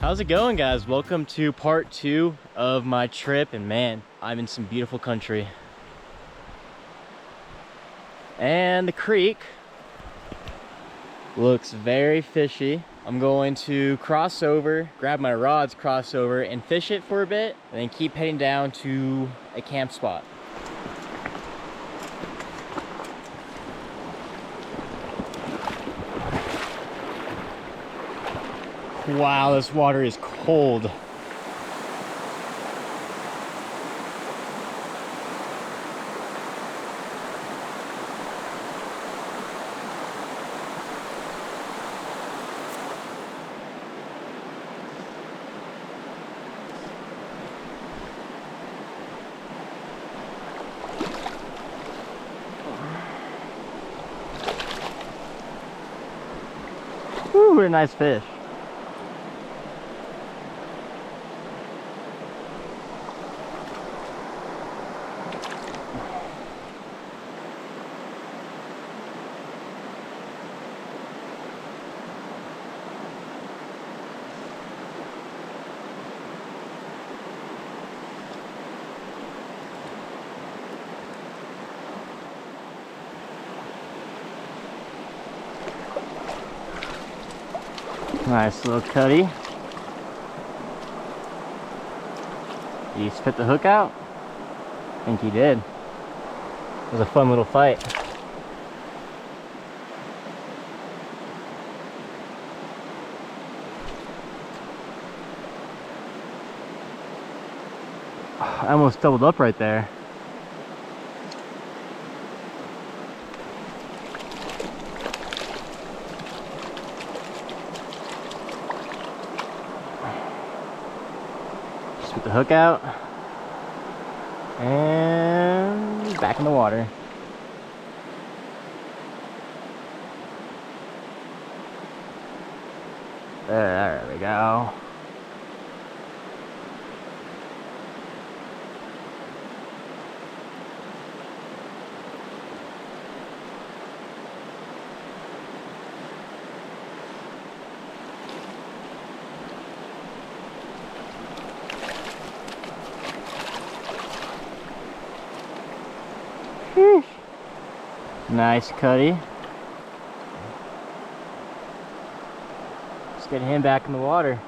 How's it going, guys? Welcome to part 2 of my trip, and man, I'm in some beautiful country. And the creek looks very fishy. I'm going to cross over, grab my rods, cross over, and fish it for a bit, and then keep heading down to a camp spot. Wow, this water is cold. Ooh, what a nice fish. Nice little cutty. Did he spit the hook out? I think he did. It was a fun little fight. I almost doubled up right there. Put the hook out and back in the water. There we go. Nice cutty. Let's get him back in the water.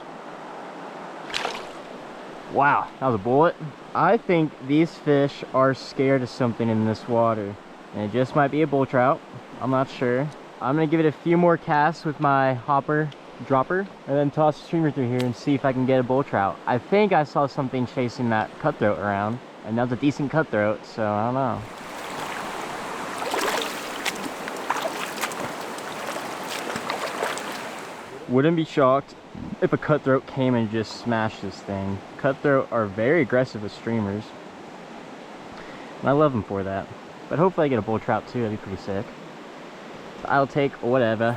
Wow, that was a bullet. I think these fish are scared of something in this water, and it just might be a bull trout. I'm not sure. I'm gonna give it a few more casts with my hopper dropper and then toss the streamer through here and see if I can get a bull trout. I think I saw something chasing that cutthroat around, and that was a decent cutthroat, so I don't know. Wouldn't be shocked if a cutthroat came and just smashed this thing. Cutthroat are very aggressive with streamers, and I love them for that. But hopefully I get a bull trout too, that'd be pretty sick. So I'll take whatever.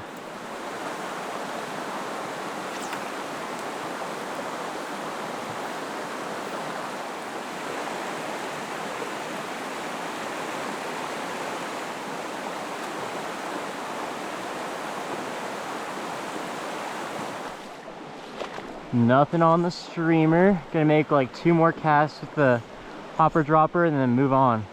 Nothing on the streamer. Gonna make like 2 more casts with the hopper dropper and then move on.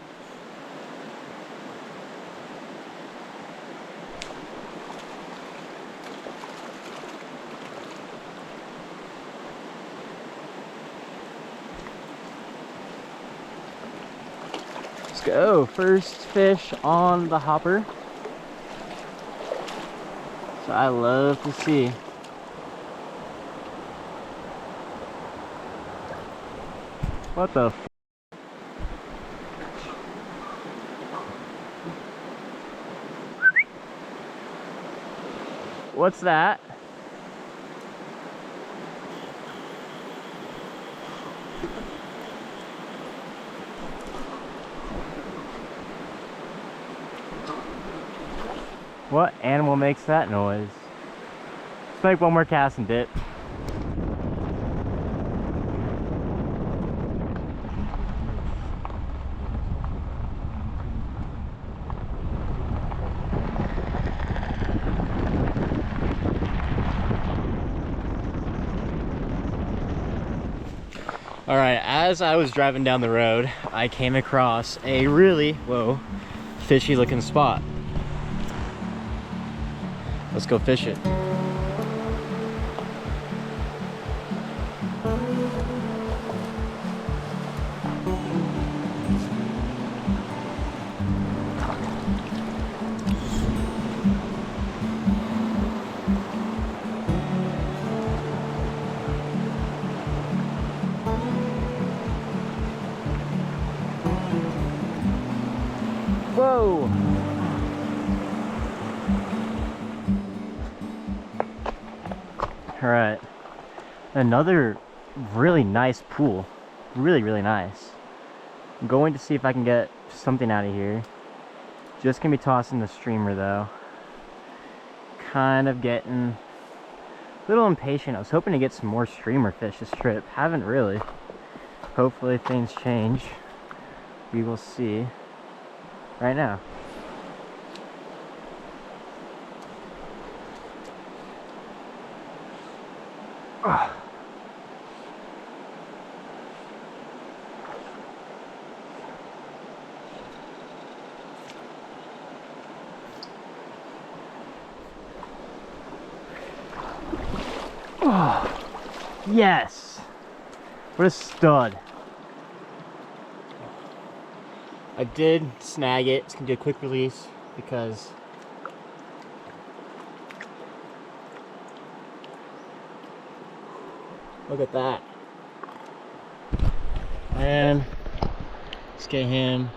Let's go. First fish on the hopper. So I love to see. What the f? What's that? What animal makes that noise? Let's make 1 more cast and dip. All right, as I was driving down the road, I came across a really, whoa, fishy looking spot. Let's go fish it. Whoa! All right, another really nice pool. Really nice. I'm going to see if I can get something out of here. Just gonna be tossing the streamer though. Kind of getting a little impatient. I was hoping to get some more streamer fish this trip. Haven't really. Hopefully things change. We will see right now. Oh, yes! What a stud. I did snag it. It's gonna be a quick release because look at that. And let's get him.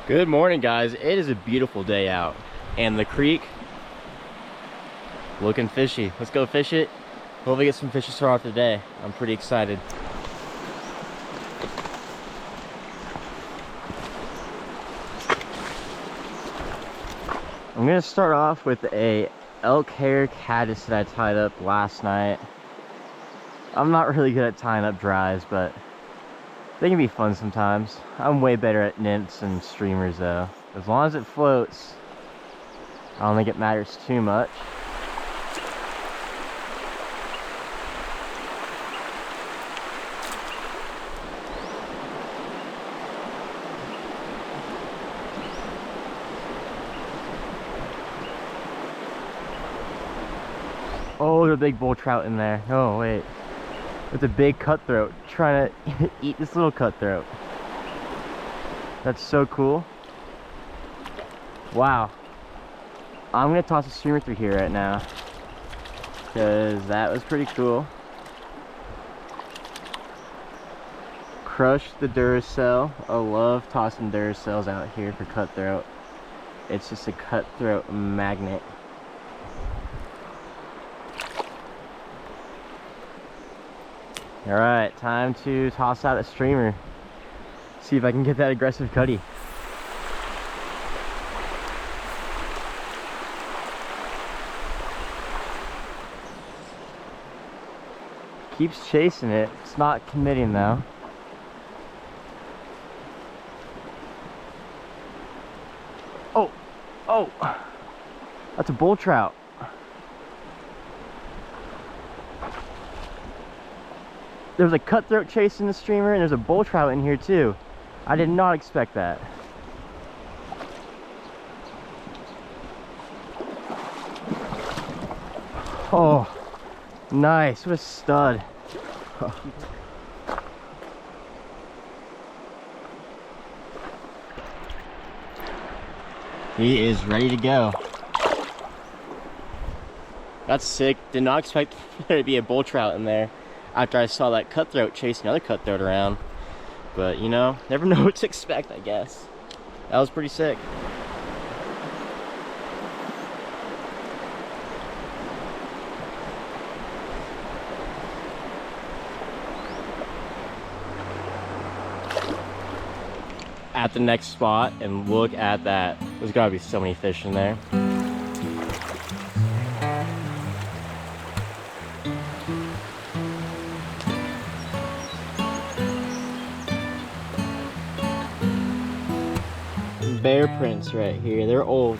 Good morning, guys. It is a beautiful day out and the creek looking fishy. Let's go fish it. Hopefully get some fish to start off the day. I'm pretty excited. I'm gonna start off with a Elk Hair Caddis that I tied up last night. I'm not really good at tying up dries, but they can be fun sometimes. I'm way better at nymphs and streamers though. As long as it floats, I don't think it matters too much. Oh, there's a big bull trout in there. Oh, wait. It's a big cutthroat trying to eat this little cutthroat. That's so cool. Wow. I'm gonna toss a streamer through here right now because that was pretty cool. Crushed the Duracell. I love tossing Duracells out here for cutthroat. It's just a cutthroat magnet. All right, time to toss out a streamer. See if I can get that aggressive cutty. Keeps chasing it. It's not committing though. Oh, that's a bull trout. There's a cutthroat chasing the streamer, and there's a bull trout in here too. I did not expect that. Oh, nice. What a stud. He is ready to go. That's sick. Did not expect there to be a bull trout in there after I saw that cutthroat chase another cutthroat around. But you know, never know what to expect, I guess. That was pretty sick. at the next spot, and look at that. There's gotta be so many fish in there. Bear prints right here, they're old.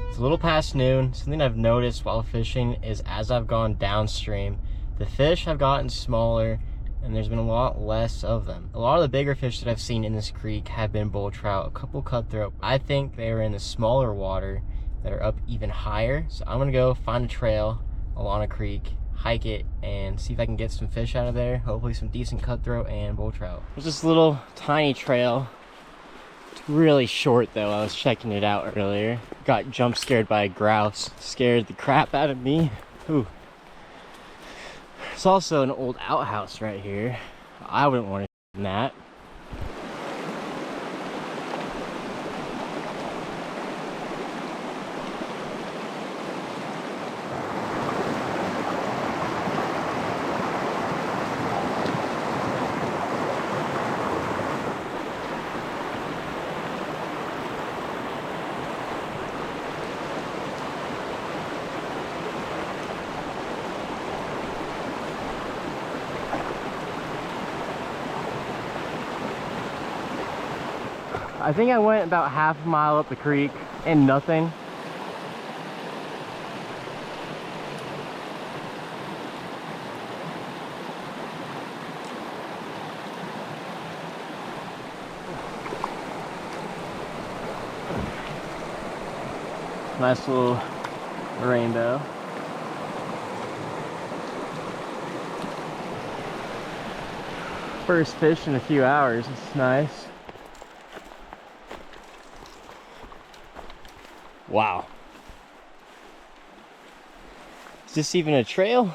It's a little past noon. Something I've noticed while fishing is as I've gone downstream, the fish have gotten smaller and there's been a lot less of them. A lot of the bigger fish that I've seen in this creek have been bull trout, a couple cutthroat. I think they are in the smaller water that are up even higher. So I'm gonna go find a trail along a creek, hike it, and see if I can get some fish out of there. Hopefully some decent cutthroat and bull trout. There's this little tiny trail. It's really short though. I was checking it out earlier. Got jump scared by a grouse. Scared the crap out of me. Ooh. There's also an old outhouse right here. I wouldn't want to in that. I think I went about half a mile up the creek and nothing. Nice little rainbow. First fish in a few hours, it's nice. Wow. Is this even a trail?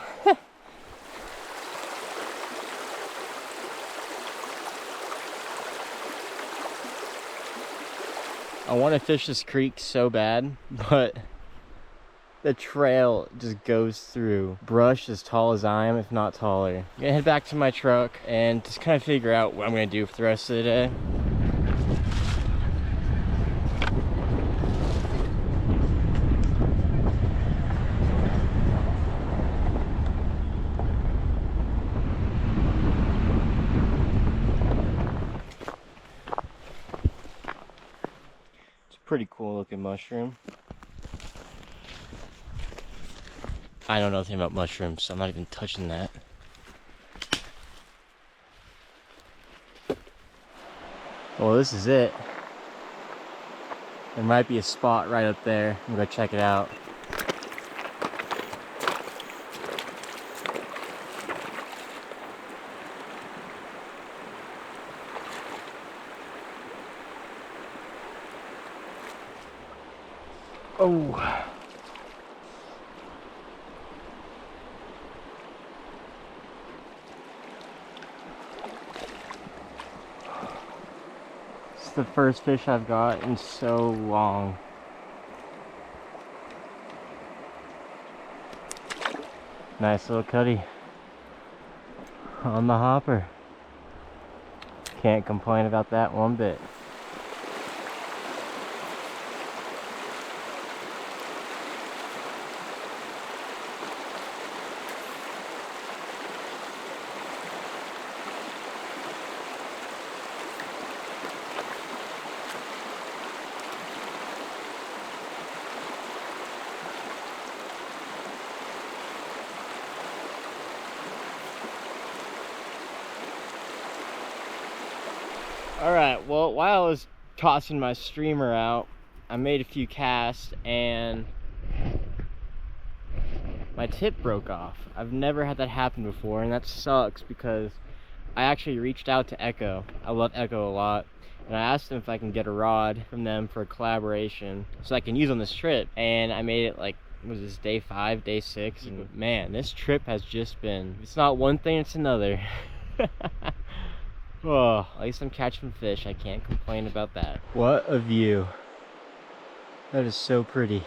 I want to fish this creek so bad, but the trail just goes through brush as tall as I am, if not taller. I'm gonna head back to my truck and just kind of figure out what I'm gonna do for the rest of the day. Pretty cool looking mushroom. I don't know anything about mushrooms, so I'm not even touching that. Well, this is it. There might be a spot right up there. I'm gonna go check it out. Oh. It's the first fish I've got in so long. Nice little cutty on the hopper. Can't complain about that one bit. Alright, well, while I was tossing my streamer out, I made a few casts and my tip broke off. I've never had that happen before, and that sucks because I actually reached out to Echo. I love Echo a lot, and I asked them if I can get a rod from them for a collaboration so I can use on this trip, and I made it like was this day 5, day 6, and man, this trip has just been, it's not one thing, it's another. Oh, at least I'm catching fish. I can't complain about that. What a view. That is so pretty.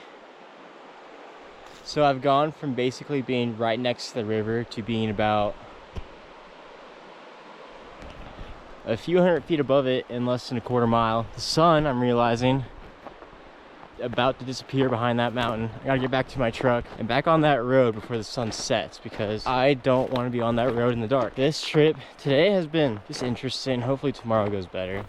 So I've gone from basically being right next to the river to being about a few hundred feet above it in less than a quarter mile. The sun, I'm realizing, about to disappear behind that mountain. I gotta get back to my truck and back on that road before the sun sets, because I don't want to be on that road in the dark. This trip today has been just interesting. Hopefully tomorrow goes better.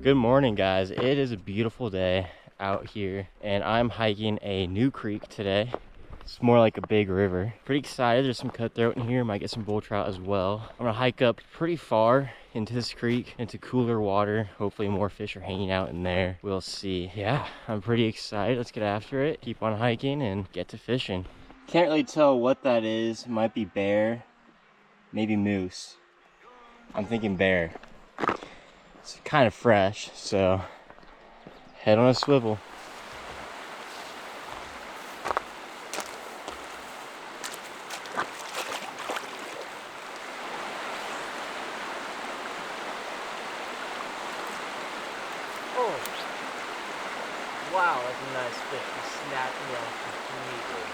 Good morning, guys. It is a beautiful day out here, and I'm hiking a new creek today. It's more like a big river. Pretty excited. There's some cutthroat in here. Might get some bull trout as well. I'm gonna hike up pretty far into this creek, into cooler water. Hopefully more fish are hanging out in there. We'll see. Yeah, I'm pretty excited. Let's get after it. Keep on hiking and get to fishing. Can't really tell what that is. Might be bear, maybe moose. I'm thinking bear. It's kind of fresh, so head on a swivel. Oh, wow, that's a nice fish. He snapped me off completely.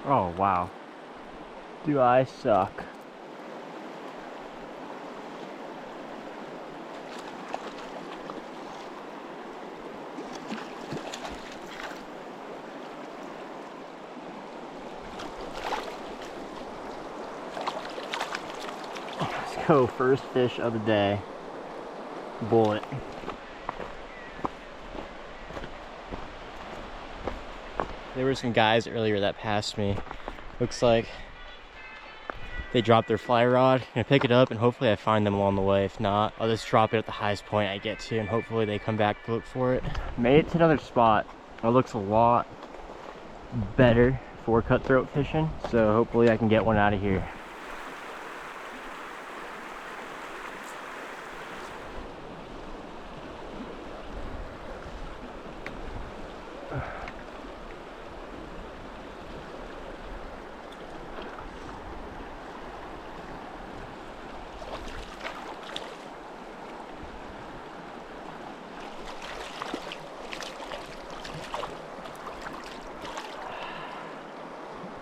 Oh, wow. Do I suck? Let's go, first fish of the day. Bullet. There were some guys earlier that passed me. Looks like they dropped their fly rod. I'm gonna pick it up and hopefully I find them along the way. If not, I'll just drop it at the highest point I get to and hopefully they come back to look for it. Made it to another spot. It looks a lot better for cutthroat fishing, so hopefully I can get one out of here.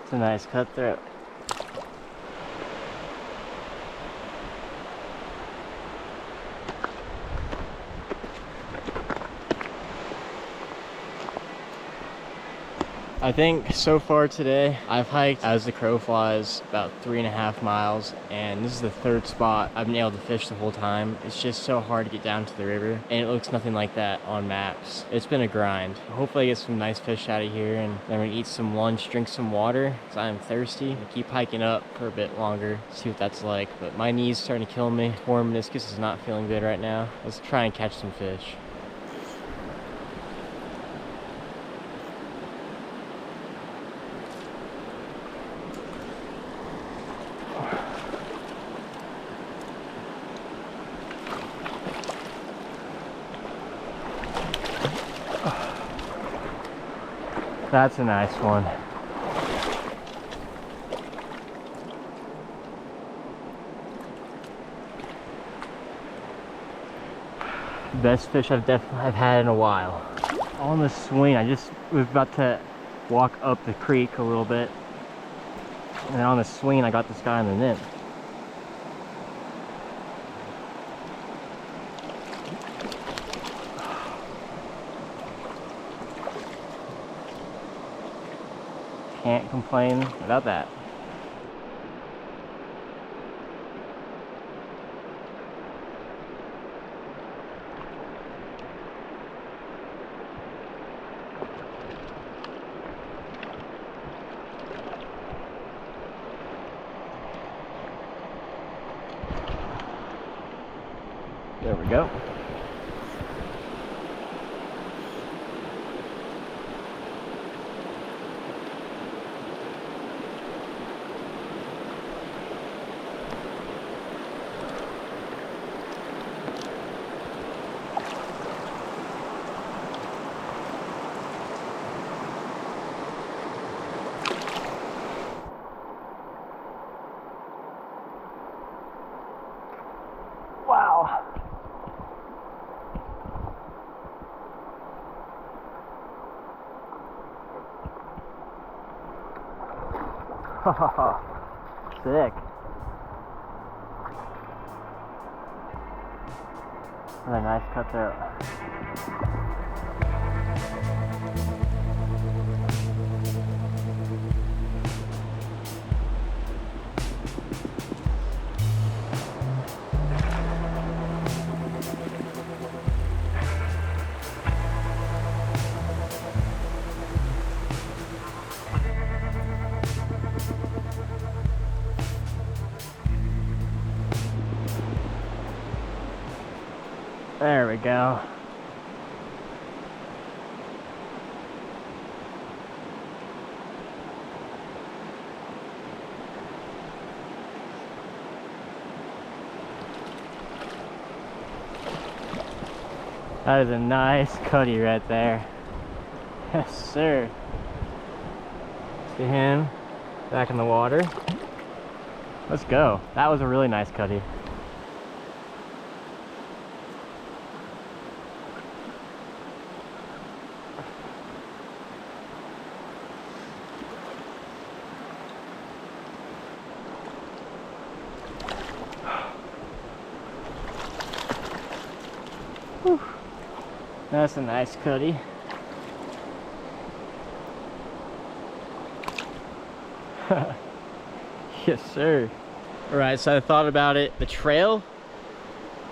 It's a nice cutthroat. I think so far today, I've hiked as the crow flies about 3.5 miles, and this is the third spot I've been able to fish the whole time. It's just so hard to get down to the river, and it looks nothing like that on maps. It's been a grind. Hopefully I get some nice fish out of here, and then I'm gonna eat some lunch, drink some water, because I'm thirsty. I keep hiking up for a bit longer, see what that's like, but my knee's starting to kill me. Torn meniscus is not feeling good right now. Let's try and catch some fish. That's a nice one. Best fish I've had in a while. On the swing, I just was about to walk up the creek a little bit, and then on the swing I got this guy on the nymph. Can't complain about that. There we go. Wow. Sick. What a nice cutthroat. There we go. That is a nice cutty right there. Yes, sir. Let's get him back in the water. Let's go. That was a really nice cutty. Whew. That's a nice cutty. Yes, sir. Alright, so I thought about it. The trail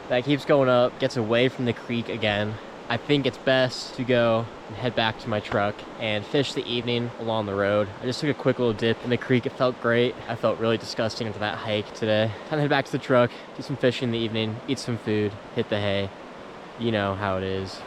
that keeps going up gets away from the creek again. I think it's best to go and head back to my truck and fish the evening along the road. I just took a quick little dip in the creek. It felt great. I felt really disgusting after that hike today. Time to head back to the truck, do some fishing in the evening, eat some food, hit the hay. You know how it is.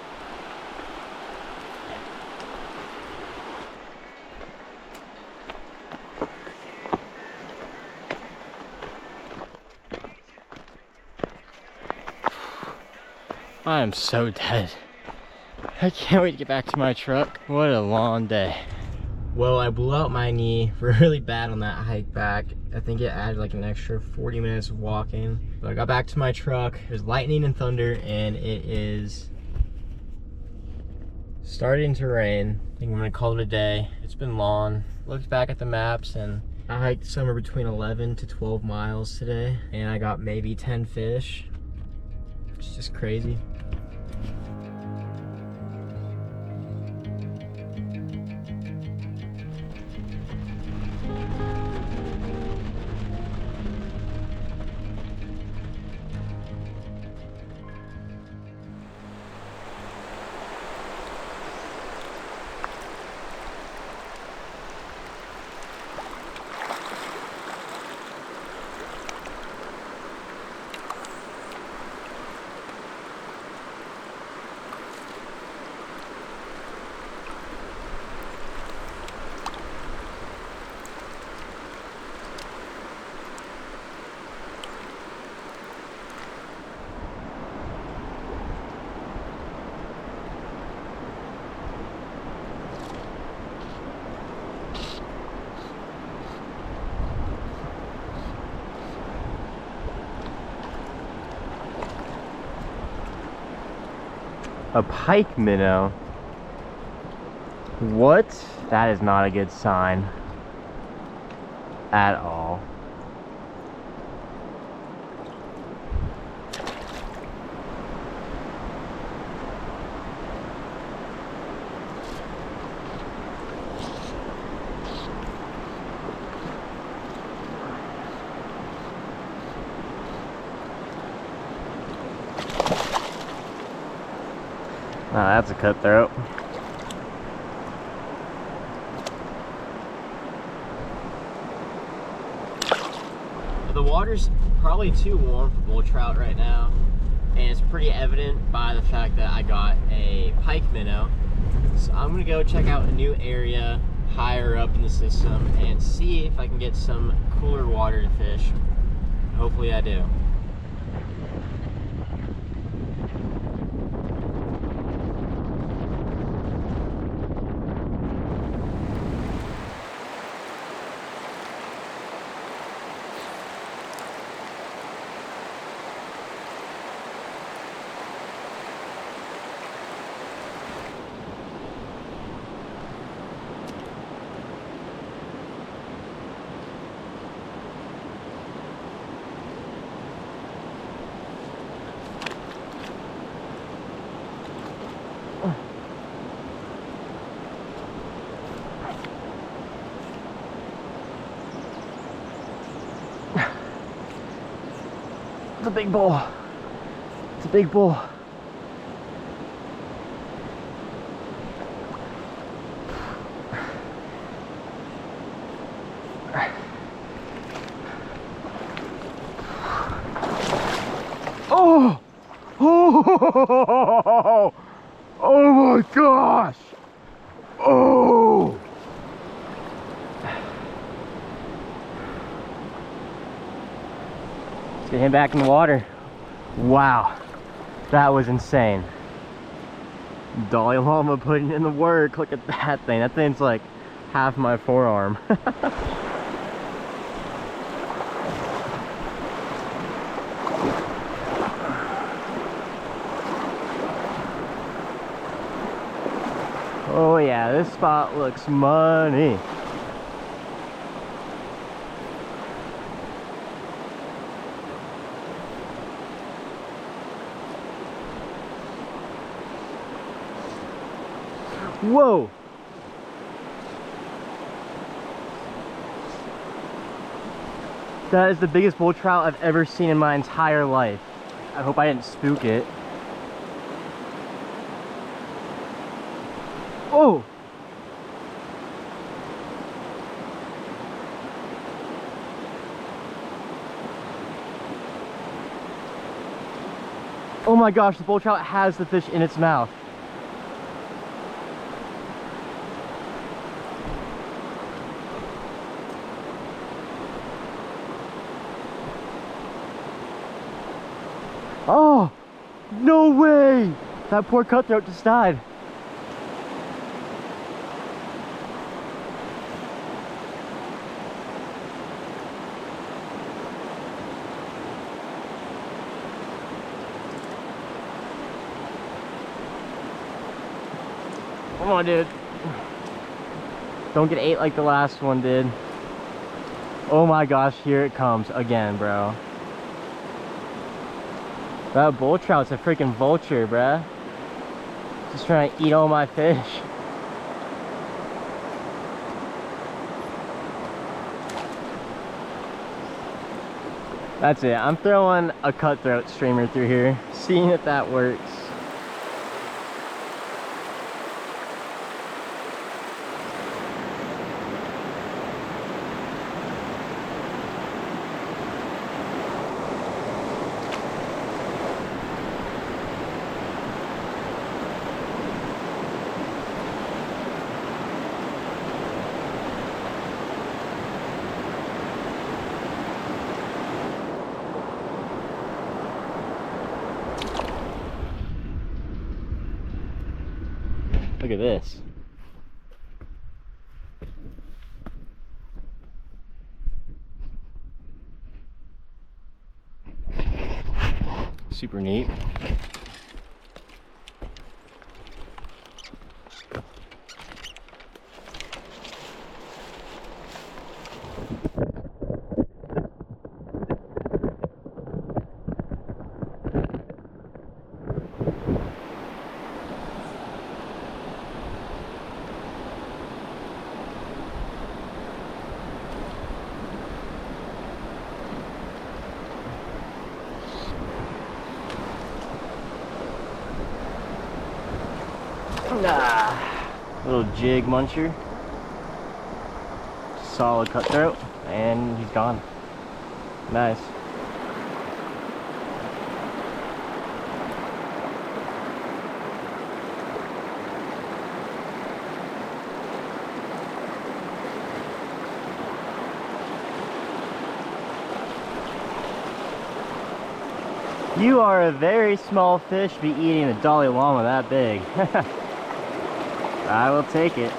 I am so dead. I can't wait to get back to my truck. What a long day. Well, I blew out my knee really bad on that hike back. I think it added like an extra 40 minutes of walking. But I got back to my truck. There's lightning and thunder, and it is starting to rain. I think I'm gonna call it a day. It's been long. Looked back at the maps, and I hiked somewhere between 11 to 12 miles today, and I got maybe 10 fish, which is just crazy. A pike minnow. What? That is not a good sign at all. Oh, that's a cutthroat. The water's probably too warm for bull trout right now, and it's pretty evident by the fact that I got a pike minnow. So I'm gonna go check out a new area higher up in the system and see if I can get some cooler water to fish. Hopefully I do. It's a big bull. It's a big bull. Oh! Oh! Oh my gosh! Oh! Let's get him back in the water. Wow, that was insane. Dolly Llama putting in the work. Look at that thing. That thing's like half my forearm. Oh yeah, this spot looks money. Whoa! That is the biggest bull trout I've ever seen in my entire life. I hope I didn't spook it. Oh! Oh my gosh, the bull trout has the fish in its mouth. Oh, no way! That poor cutthroat just died. Come on, dude. Don't get ate like the last one did. Oh my gosh, here it comes again, bro. That bull trout's a freaking vulture, bruh. Just trying to eat all my fish. That's it. I'm throwing a cutthroat streamer through here, seeing if that works. Look at this. Super neat. Little jig muncher. Solid cutthroat, and he's gone. Nice. You are a very small fish to be eating a dolly llama that big. I will take it.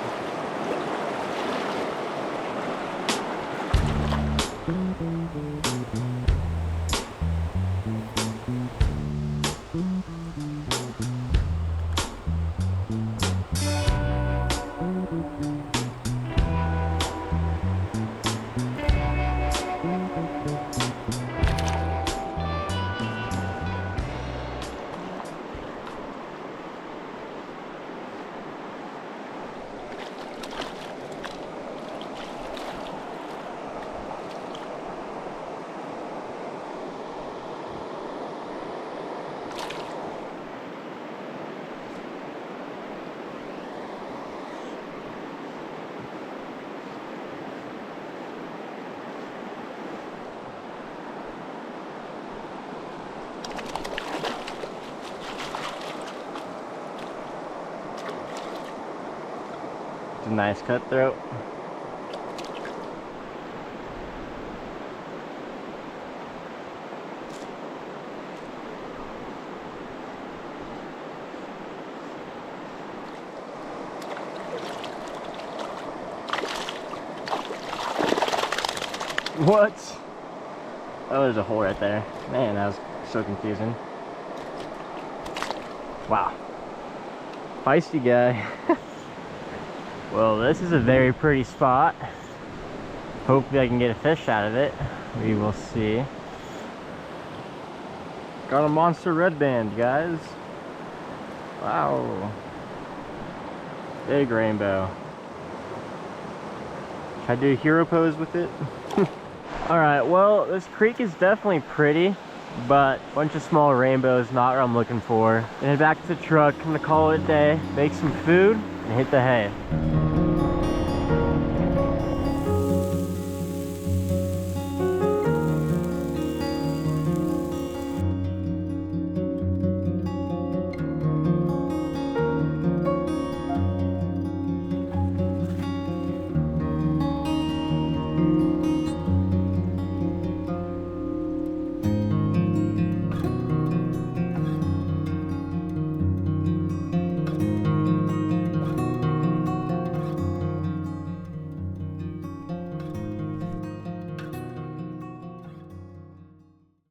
It's a nice cutthroat. What? Oh, there's a hole right there. Man, that was so confusing. Wow. Feisty guy. Well, this is a very pretty spot. Hopefully I can get a fish out of it. We will see. Got a monster red band, guys. Wow. Big rainbow. Should I do a hero pose with it? Alright, well, this creek is definitely pretty, but a bunch of small rainbows, not what I'm looking for. Then head back to the truck, I'm gonna call it a day, make some food, and hit the hay.